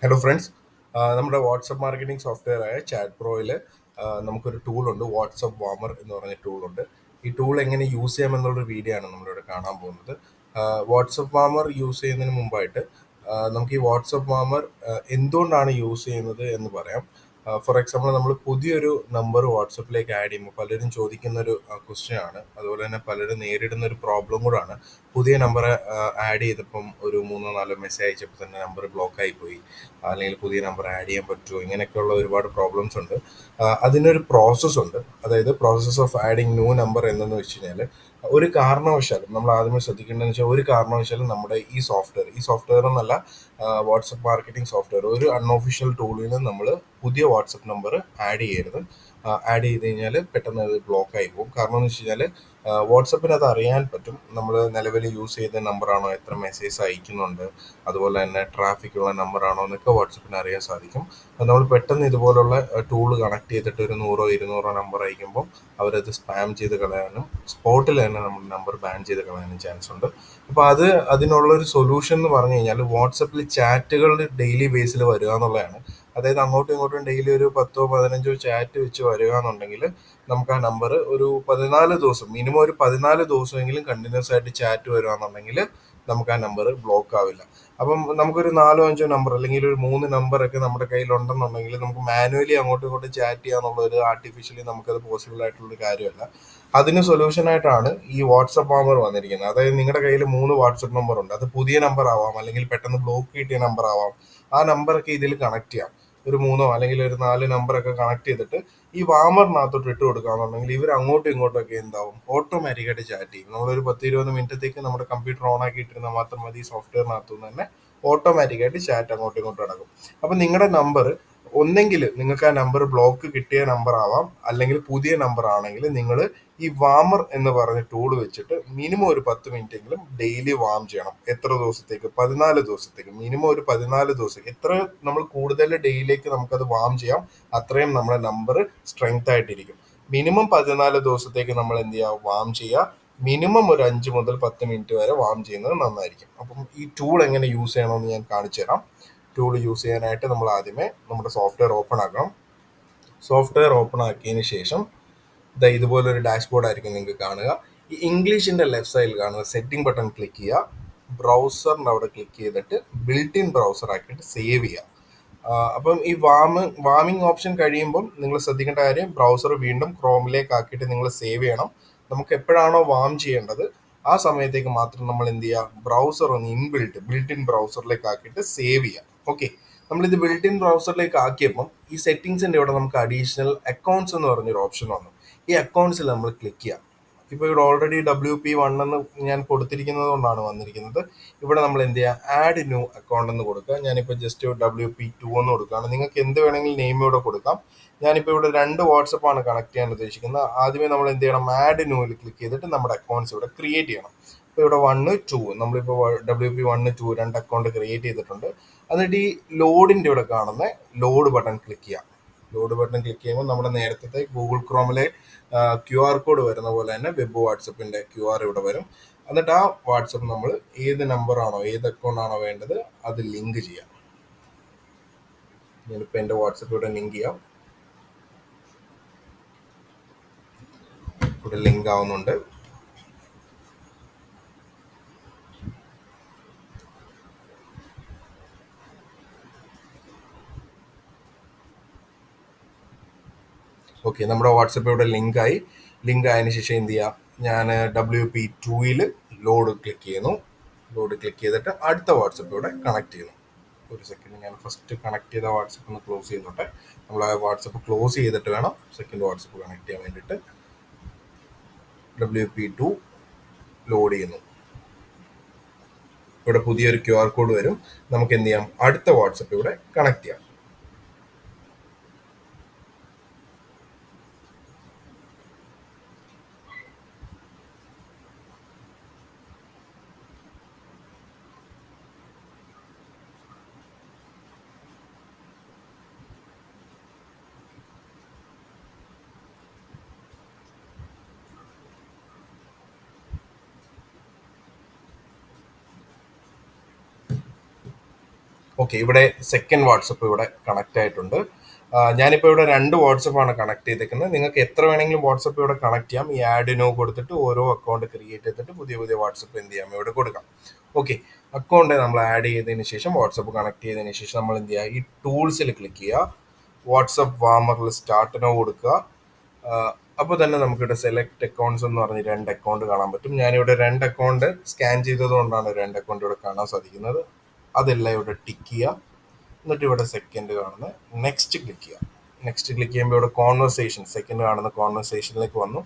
Hello friends. നമ്മുടെ WhatsApp marketing software ആയ chat പ്രോയിൽ നമുക്കൊരു ടൂളുണ്ട്, വാട്സപ്പ് വാമർ എന്ന് പറഞ്ഞ ടൂളുണ്ട്. ഈ ടൂൾ എങ്ങനെ യൂസ് ചെയ്യാം എന്നുള്ളൊരു വീഡിയോ ആണ് നമ്മളിവിടെ കാണാൻ പോകുന്നത്. വാട്സപ്പ് വാമർ യൂസ് ചെയ്യുന്നതിന് മുമ്പായിട്ട് നമുക്ക് ഈ വാട്സപ്പ് വാമർ എന്തുകൊണ്ടാണ് യൂസ് ചെയ്യുന്നത് എന്ന് പറയാം. ഫോർ എക്സാമ്പിൾ, നമ്മൾ പുതിയൊരു നമ്പർ വാട്സപ്പിലേക്ക് ആഡ് ചെയ്യുമ്പോൾ പലരും ചോദിക്കുന്ന ഒരു ക്വസ്റ്റ്യൻ ആണ്, അതുപോലെ തന്നെ പലരും നേരിടുന്ന ഒരു പ്രോബ്ലം കൂടാണ്. പുതിയ നമ്പർ ആഡ് ചെയ്തപ്പം ഒരു മൂന്നോ നാലോ മെസ്സേജ് അയച്ചപ്പോൾ തന്നെ നമ്പർ ബ്ലോക്ക് ആയി പോയി, അല്ലെങ്കിൽ പുതിയ നമ്പർ ആഡ് ചെയ്യാൻ പറ്റുമോ, ഇങ്ങനെയൊക്കെയുള്ള ഒരുപാട് പ്രോബ്ലംസ് ഉണ്ട്. അതിനൊരു പ്രോസസ്സ് ഉണ്ട്. അതായത് process of adding new number എന്തെന്ന് വെച്ച് കഴിഞ്ഞാൽ, ഒരു കാരണവശാലും നമ്മൾ ആദ്യമേ ശ്രദ്ധിക്കേണ്ടതെന്ന് വെച്ചാൽ, ഒരു കാരണവശാലും നമ്മുടെ ഈ സോഫ്റ്റ്വെയർ എന്നല്ല, വാട്സപ്പ് മാർക്കറ്റിംഗ് സോഫ്റ്റ്വെയർ ഒരു അൺഒഫീഷ്യൽ ടൂളിൽ നിന്ന് നമ്മൾ പുതിയ വാട്സപ്പ് നമ്പർ ആഡ് ചെയ്യരുത്. ആഡ് ചെയ്ത് കഴിഞ്ഞാൽ പെട്ടെന്ന് അത് ബ്ലോക്ക് ആയി പോകും. കാരണം എന്ന് വെച്ച് കഴിഞ്ഞാൽ, വാട്സപ്പിന് അത് അറിയാൻ പറ്റും നമ്മൾ നിലവിൽ യൂസ് ചെയ്ത നമ്പറാണോ, എത്ര മെസ്സേജ് അയക്കുന്നുണ്ട്, അതുപോലെ തന്നെ ട്രാഫിക് ഉള്ള നമ്പറാണോ എന്നൊക്കെ വാട്സപ്പിന് അറിയാൻ സാധിക്കും. അത് നമ്മൾ പെട്ടെന്ന് ഇതുപോലുള്ള ടൂള് കണക്ട് ചെയ്തിട്ട് ഒരു 100-200 നമ്പർ അയക്കുമ്പോൾ അവരത് സ്പാം ചെയ്ത് കളയാനും സ്പോട്ടിൽ തന്നെ നമ്മുടെ നമ്പർ ബാൻ ചെയ്ത് കളയാനും ചാൻസ് ഉണ്ട്. അപ്പോൾ അതിനുള്ളൊരു സൊല്യൂഷൻ എന്ന് പറഞ്ഞു കഴിഞ്ഞാൽ, വാട്സപ്പിൽ ചാറ്റുകൾ ഡെയിലി ബേസിൽ വരിക എന്നുള്ളതാണ്. അതായത് അങ്ങോട്ടും ഇങ്ങോട്ടും ഡെയിലി ഒരു 10-15 ചാറ്റ് വെച്ച് വരിക എന്നുണ്ടെങ്കിൽ, നമുക്ക് ആ നമ്പർ ഒരു 14 ദിവസം, മിനിമം ഒരു 14 ദിവസമെങ്കിലും കണ്ടിന്യൂസ് ആയിട്ട് ചാറ്റ് വരികയാണെന്നുണ്ടെങ്കിൽ നമുക്ക് ആ നമ്പർ ബ്ലോക്ക് ആവില്ല. അപ്പം നമുക്കൊരു 4-5 നമ്പർ അല്ലെങ്കിൽ ഒരു 3 നമ്പറൊക്കെ നമ്മുടെ കയ്യിലുണ്ടെന്നുണ്ടെങ്കിൽ നമുക്ക് മാനുവലി അങ്ങോട്ടും ഇങ്ങോട്ടും ചാറ്റ് ചെയ്യാന്നുള്ളൊരു ആർട്ടിഫിഷ്യലി നമുക്കത് പോസിബിൾ ആയിട്ടുള്ളൊരു കാര്യമല്ല. അതിന് സൊല്യൂഷനായിട്ടാണ് ഈ വാട്സപ്പ് വാമർ വന്നിരിക്കുന്നത്. അതായത് നിങ്ങളുടെ കയ്യിൽ 3 വാട്സപ്പ് നമ്പർ ഉണ്ട്, അത് പുതിയ നമ്പർ ആവാം, അല്ലെങ്കിൽ പെട്ടെന്ന് ബ്ലോക്ക് കിട്ടിയ നമ്പർ ആവാം. ആ നമ്പറൊക്കെ ഇതിൽ കണക്ട് ചെയ്യാം. ഒരു 3 അല്ലെങ്കിൽ ഒരു 4 നമ്പറൊക്കെ കണക്ട് ചെയ്തിട്ട് ഈ വാമറിനകത്തോട്ട് ഇട്ട് കൊടുക്കുകയാണെന്നുണ്ടെങ്കിൽ ഇവർ അങ്ങോട്ടും ഇങ്ങോട്ടും ഒക്കെ എന്താവും, ഓട്ടോമാറ്റിക്കായിട്ട് ചാറ്റ് ചെയ്യും. നമ്മളൊരു 10-20 മിനിറ്റത്തേക്ക് നമ്മുടെ കമ്പ്യൂട്ടർ ഓൺ ആക്കി ഇട്ടിരുന്നാൽ മാത്രം മതി, ഈ സോഫ്റ്റ്വെയറിനകത്തു നിന്ന് തന്നെ ഓട്ടോമാറ്റിക്കായിട്ട് ചാറ്റ് അങ്ങോട്ടും ഇങ്ങോട്ടും നടക്കും. അപ്പം നിങ്ങളുടെ നമ്പർ ഒന്നെങ്കിൽ നിങ്ങൾക്ക് ആ നമ്പർ ബ്ലോക്ക് കിട്ടിയ നമ്പർ ആവാം, അല്ലെങ്കിൽ പുതിയ നമ്പർ ആണെങ്കിൽ നിങ്ങൾ ഈ വാമർ എന്ന് പറഞ്ഞ ടൂൾ വെച്ചിട്ട് മിനിമം ഒരു 10 മിനിറ്റെങ്കിലും ഡെയിലി വാം ചെയ്യണം. എത്ര ദിവസത്തേക്ക്? 14 ദിവസത്തേക്ക്. മിനിമം ഒരു 14 ദിവസം. എത്ര നമ്മൾ കൂടുതൽ ഡെയിലേക്ക് നമുക്കത് വാം ചെയ്യാം, അത്രയും നമ്മുടെ നമ്പർ സ്ട്രെങ്ത് ആയിട്ടിരിക്കും. മിനിമം 14 ദിവസത്തേക്ക് നമ്മൾ എന്ത് ചെയ്യുക, വാം ചെയ്യുക. മിനിമം ഒരു 5 മുതൽ 10 മിനിറ്റ് വരെ വാം ചെയ്യുന്നത് നന്നായിരിക്കും. അപ്പം ഈ ടൂൾ എങ്ങനെ യൂസ് ചെയ്യണമെന്ന് ഞാൻ കാണിച്ചു തരാം. ടൂൾ യൂസ് ചെയ്യാനായിട്ട് നമ്മൾ ആദ്യമേ നമ്മുടെ സോഫ്റ്റ്വെയർ ഓപ്പൺ ആക്കണം. സോഫ്റ്റ്വെയർ ഓപ്പൺ ആക്കിയതിന് ശേഷം ഇതുപോലൊരു ഡാഷ്ബോർഡ് ആയിരിക്കും നിങ്ങൾക്ക് കാണുക. ഈ ഇംഗ്ലീഷിന്റെ ലെഫ്റ്റ് സൈഡിൽ കാണുന്ന സെറ്റിംഗ് ബട്ടൺ ക്ലിക്ക് ചെയ്യുക. ബ്രൗസറിന്റെ അവിടെ ക്ലിക്ക് ചെയ്തിട്ട് ബിൽറ്റ് ഇൻ ബ്രൗസർ ആക്കിയിട്ട് സേവ് ചെയ്യുക. അപ്പം ഈ വാമിംഗ് ഓപ്ഷൻ കഴിയുമ്പം നിങ്ങൾ ശ്രദ്ധിക്കേണ്ട കാര്യം, ബ്രൗസർ വീണ്ടും ക്രോമിലേക്ക് ആക്കിയിട്ട് നിങ്ങൾ സേവ് ചെയ്യണം. നമുക്ക് എപ്പോഴാണോ വാം ചെയ്യേണ്ടത് ആ സമയത്തേക്ക് മാത്രം നമ്മൾ എന്ത് ചെയ്യുക, ബ്രൗസർ ഒന്ന് ബിൽറ്റ് ഇൻ ബ്രൗസറിലേക്ക് ആക്കിയിട്ട് സേവ് ചെയ്യുക. ഓക്കെ, നമ്മളിത് ബിൽറ്റ് ഇൻ ബ്രൗസറിലേക്ക് ആക്കിയപ്പം ഈ സെറ്റിംഗ്സിന്റെ ഇവിടെ നമുക്ക് അഡീഷണൽ അക്കൗണ്ട്സ് എന്ന് പറഞ്ഞൊരു ഓപ്ഷൻ വന്നു. ഈ അക്കൗണ്ട്സിൽ നമ്മൾ ക്ലിക്ക് ചെയ്യാം. ഇപ്പോൾ ഇവിടെ ഓൾറെഡി WP1 എന്ന് ഞാൻ കൊടുത്തിരിക്കുന്നത് കൊണ്ടാണ് വന്നിരിക്കുന്നത്. ഇവിടെ നമ്മൾ എന്ത് ചെയ്യുക, ആഡ് ന്യൂ അക്കൗണ്ട് എന്ന് കൊടുക്കുക. ഞാനിപ്പോൾ ജസ്റ്റ് WP2 എന്ന് കൊടുക്കുകയാണ്. നിങ്ങൾക്ക് എന്ത് വേണമെങ്കിലും നെയിം ഇവിടെ കൊടുക്കാം. ഞാനിപ്പോൾ ഇവിടെ 2 വാട്സപ്പാണ് കണക്ട് ചെയ്യാൻ ഉദ്ദേശിക്കുന്നത്. ആദ്യമേ നമ്മൾ എന്ത് ചെയ്യണം, ആഡ് ന്യൂവിൽ ക്ലിക്ക് ചെയ്തിട്ട് നമ്മുടെ അക്കൗണ്ട്സ് ഇവിടെ ക്രിയേറ്റ് ചെയ്യണം. ഇപ്പോൾ ഇവിടെ 1-2 നമ്മളിപ്പോൾ WP1-2 2 അക്കൗണ്ട് ക്രിയേറ്റ് ചെയ്തിട്ടുണ്ട്. എന്നിട്ട് ഈ ലോഡിൻ്റെ ഇവിടെ കാണുന്ന ലോഡ് ബട്ടൺ ക്ലിക്ക് ചെയ്യാം. ലോഡ് ബട്ടൺ ക്ലിക്ക് ചെയ്യുമ്പോൾ നമ്മുടെ നേരത്തെ ഗൂഗിൾ ക്രോമിലെ QR കോഡ് വരുന്ന പോലെ തന്നെ വെബ് വാട്സപ്പിന്റെ QR ഇവിടെ വരും. എന്നിട്ട് ആ വാട്സപ്പ് നമ്മൾ ഏത് നമ്പറാണോ, ഏത് അക്കൗണ്ടാണോ വേണ്ടത് അത് ലിങ്ക് ചെയ്യാം. ഞാനിപ്പോൾ എൻ്റെ വാട്സപ്പ് ഇവിടെ ലിങ്ക് ചെയ്യാം. ഇവിടെ ലിങ്ക് ആവുന്നുണ്ട്. ഓക്കെ, നമ്മുടെ വാട്സപ്പ് ഇവിടെ ലിങ്ക് ആയതിനു ശേഷം എന്ത് ചെയ്യാം, ഞാൻ WP2 ലോഡ് ക്ലിക്ക് ചെയ്യുന്നു. ലോഡ് ക്ലിക്ക് ചെയ്തിട്ട് അടുത്ത വാട്സപ്പ് ഇവിടെ കണക്ട് ചെയ്യുന്നു. ഒരു സെക്കൻഡ്, ഞാൻ ഫസ്റ്റ് കണക്ട് ചെയ്ത വാട്സപ്പ് ഒന്ന് ക്ലോസ് ചെയ്തോട്ടെ. നമ്മൾ ആ വാട്സപ്പ് ക്ലോസ് ചെയ്തിട്ട് വേണം സെക്കൻഡ് വാട്സപ്പ് കണക്ട് ചെയ്യാൻ വേണ്ടിയിട്ട്. WP2 ലോഡ് ചെയ്യുന്നു. ഇവിടെ പുതിയൊരു QR കോഡ് വരും. നമുക്ക് എന്ത് ചെയ്യാം, അടുത്ത വാട്സപ്പ് ഇവിടെ കണക്ട് ചെയ്യാം. ഓക്കെ, ഇവിടെ സെക്കൻഡ് വാട്സപ്പ് ഇവിടെ കണക്ട് ആയിട്ടുണ്ട്. ഞാനിപ്പോൾ ഇവിടെ 2 വാട്സപ്പാണ് കണക്ട് ചെയ്തേക്കുന്നത്. നിങ്ങൾക്ക് എത്ര വേണമെങ്കിലും വാട്സപ്പ് ഇവിടെ കണക്ട് ചെയ്യാം. ഈ ആഡ് നോ കൊടുത്തിട്ട് ഓരോ അക്കൗണ്ട് ക്രിയേറ്റ് ചെയ്തിട്ട് പുതിയ പുതിയ വാട്സപ്പ് എന്ത് ചെയ്യാം ഇവിടെ കൊടുക്കാം. ഓക്കെ, അക്കൗണ്ട് നമ്മൾ ആഡ് ചെയ്തതിന് ശേഷം വാട്സപ്പ് കണക്ട് ചെയ്തതിന് ശേഷം നമ്മൾ എന്ത് ചെയ്യുക, ഈ ടൂൾസിൽ ക്ലിക്ക് ചെയ്യുക, വാട്സപ്പ് വാമറിൽ സ്റ്റാർട്ട് നോ കൊടുക്കുക. അപ്പോൾ തന്നെ നമുക്കിവിടെ സെലക്ട് അക്കൗണ്ട്സ് എന്ന് പറഞ്ഞ് 2 അക്കൗണ്ട് കാണാൻ പറ്റും. ഞാനിവിടെ 2 അക്കൗണ്ട് സ്കാൻ ചെയ്തത് കൊണ്ടാണ് 2 അക്കൗണ്ട് ഇവിടെ കാണാൻ സാധിക്കുന്നത്. അതെല്ലാം ഇവിടെ ടിക്ക് ചെയ്യുക. എന്നിട്ട് ഇവിടെ സെക്കൻഡ് കാണുന്ന നെക്സ്റ്റ് ക്ലിക്ക് ചെയ്യുക. നെക്സ്റ്റ് ക്ലിക്ക് ചെയ്യുമ്പോൾ ഇവിടെ കോൺവെർസേഷൻ, സെക്കൻഡ് കാണുന്ന കോൺവെർസേഷനിലേക്ക് വന്നു.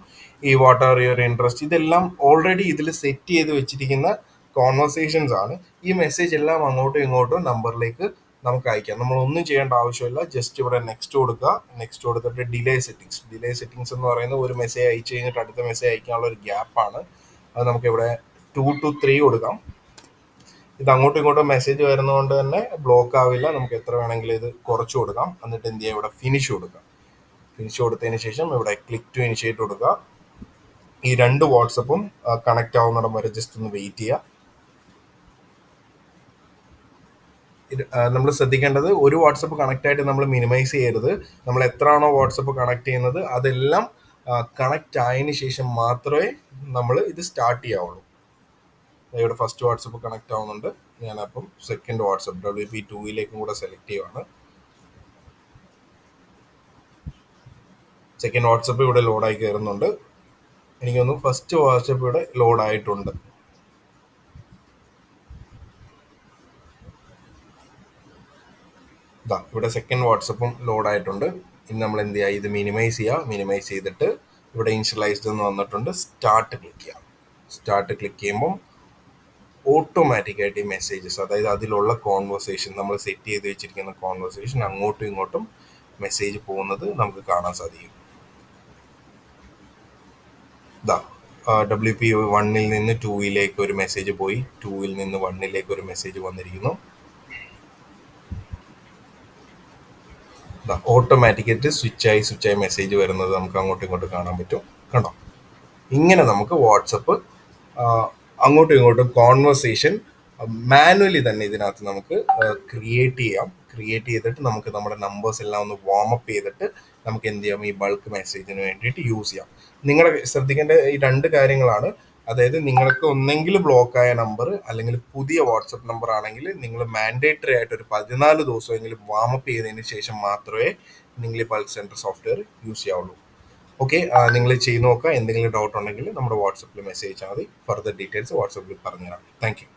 ഈ വാട്ട് ആർ യുവർ ഇൻട്രസ്റ്റ്, ഇതെല്ലാം ഓൾറെഡി ഇതിൽ സെറ്റ് ചെയ്ത് വെച്ചിരിക്കുന്ന കോൺവെർസേഷൻസ് ആണ്. ഈ മെസ്സേജ് എല്ലാം അങ്ങോട്ടും ഇങ്ങോട്ടും നമ്പറിലേക്ക് നമുക്ക് അയക്കാം. നമ്മൾ ഒന്നും ചെയ്യേണ്ട ആവശ്യമില്ല. ജസ്റ്റ് ഇവിടെ നെക്സ്റ്റ് കൊടുക്കുക. നെക്സ്റ്റ് കൊടുത്തിട്ട് ഡിലേ സെറ്റിങ്സ് എന്ന് പറയുന്നത് ഒരു മെസ്സേജ് അയച്ചു കഴിഞ്ഞിട്ട് അടുത്ത മെസ്സേജ് അയക്കാനുള്ള ഒരു ഗ്യാപ്പാണ്. അത് നമുക്ക് ഇവിടെ 2 to 3 കൊടുക്കാം. ഇത് അങ്ങോട്ടും ഇങ്ങോട്ടും മെസ്സേജ് വരുന്നതുകൊണ്ട് തന്നെ ബ്ലോക്ക് ആവില്ല. നമുക്ക് എത്ര വേണമെങ്കിലും ഇത് കുറച്ച് കൊടുക്കാം. എന്നിട്ട് എന്ത് ചെയ്യുക, ഇവിടെ ഫിനിഷ് കൊടുക്കാം. ഫിനിഷ് കൊടുത്തതിന് ശേഷം ഇവിടെ ക്ലിക്ക് ടു ഇനിഷ്യേറ്റ് കൊടുക്കുക. ഈ 2 വാട്സപ്പും കണക്ട് ആവുന്നിടം വരെ ജസ്റ്റ് ഒന്ന് വെയിറ്റ് ചെയ്യുക. നമ്മൾ ശ്രദ്ധിക്കേണ്ടത്, ഒരു വാട്സപ്പ് കണക്ട് ആയിട്ട് നമ്മൾ മിനിമൈസ് ചെയ്യരുത്. നമ്മൾ എത്രയാണോ വാട്സപ്പ് കണക്ട് ചെയ്യുന്നത് അതെല്ലാം കണക്ട് ആയതിനു ശേഷം മാത്രമേ നമ്മൾ ഇത് സ്റ്റാർട്ട് ചെയ്യാവുള്ളൂ. ഇവിടെ ഫസ്റ്റ് വാട്സപ്പ് കണക്ട് ആവുന്നുണ്ട്. ഞാനപ്പം സെക്കൻഡ് വാട്സപ്പ് WP2യിലേക്കും കൂടെ സെലക്ട് ചെയ്യുവാണ്. സെക്കൻഡ് വാട്സപ്പ് ഇവിടെ ലോഡായി കയറുന്നുണ്ട്. എനിക്ക് തോന്നുന്നു ഫസ്റ്റ് വാട്സപ്പ് ഇവിടെ ലോഡ് ആയിട്ടുണ്ട്. ഇവിടെ സെക്കൻഡ് വാട്സപ്പും ലോഡ് ആയിട്ടുണ്ട്. ഇനി നമ്മൾ എന്ത് ചെയ്യുക, ഇത് മിനിമൈസ് ചെയ്യുക. മിനിമൈസ് ചെയ്തിട്ട് ഇവിടെ ഇനിഷ്യലൈസ്ഡ് എന്ന് വന്നിട്ടുണ്ട്. സ്റ്റാർട്ട് ക്ലിക്ക് ചെയ്യാം. സ്റ്റാർട്ട് ക്ലിക്ക് ചെയ്യുമ്പം ഓട്ടോമാറ്റിക്കായിട്ട് ഈ മെസ്സേജസ്, അതായത് അതിലുള്ള കോൺവെർസേഷൻ, നമ്മൾ സെറ്റ് ചെയ്ത് വെച്ചിരിക്കുന്ന കോൺവെർസേഷൻ അങ്ങോട്ടും ഇങ്ങോട്ടും മെസ്സേജ് പോകുന്നത് നമുക്ക് കാണാൻ സാധിക്കും. WP1 നിന്ന് 2യിലേക്ക് ഒരു മെസ്സേജ് പോയി, 2ൽ നിന്ന് 1ലേക്ക് ഒരു മെസ്സേജ് വന്നിരിക്കുന്നു. ഓട്ടോമാറ്റിക്കായിട്ട് സ്വിച്ചായി മെസ്സേജ് വരുന്നത് നമുക്ക് അങ്ങോട്ടും ഇങ്ങോട്ടും കാണാൻ പറ്റും. കണ്ടോ? ഇങ്ങനെ നമുക്ക് വാട്സപ്പ് അങ്ങോട്ടും ഇങ്ങോട്ടും കോൺവെർസേഷൻ മാനുവലി തന്നെ ഇതിനകത്ത് നമുക്ക് ക്രിയേറ്റ് ചെയ്യാം. ക്രിയേറ്റ് ചെയ്തിട്ട് നമുക്ക് നമ്മുടെ നമ്പേഴ്സ് എല്ലാം ഒന്ന് വാമപ്പ് ചെയ്തിട്ട് നമുക്ക് എന്ത് ചെയ്യാം, ഈ ബൾക്ക് മെസ്സേജിന് വേണ്ടിയിട്ട് യൂസ് ചെയ്യാം. നിങ്ങൾ ശ്രദ്ധിക്കേണ്ട ഈ 2 കാര്യങ്ങളാണ്. അതായത് നിങ്ങൾക്ക് ഒന്നെങ്കിൽ ബ്ലോക്കായ നമ്പർ അല്ലെങ്കിൽ പുതിയ വാട്സപ്പ് നമ്പർ ആണെങ്കിൽ നിങ്ങൾ മാൻഡേറ്ററി ആയിട്ട് ഒരു 14 ദിവസമെങ്കിലും വാമപ്പ് ചെയ്തതിന് ശേഷം മാത്രമേ നിങ്ങൾ ഈ ബൾക്ക് സെൻറ്റർ സോഫ്റ്റ്വെയർ യൂസ് ചെയ്യാവുള്ളൂ. ഓക്കെ, നിങ്ങൾ ചെയ്ത് നോക്കുക. എന്തെങ്കിലും ഡൗട്ട് ഉണ്ടെങ്കിൽ നമ്മുടെ വാട്സപ്പിൽ മെസ്സേജ് അയച്ചാൽ മതി. ഫർദർ ഡീറ്റെയിൽസ് വാട്സപ്പിൽ പറഞ്ഞുതരാം. Thank you.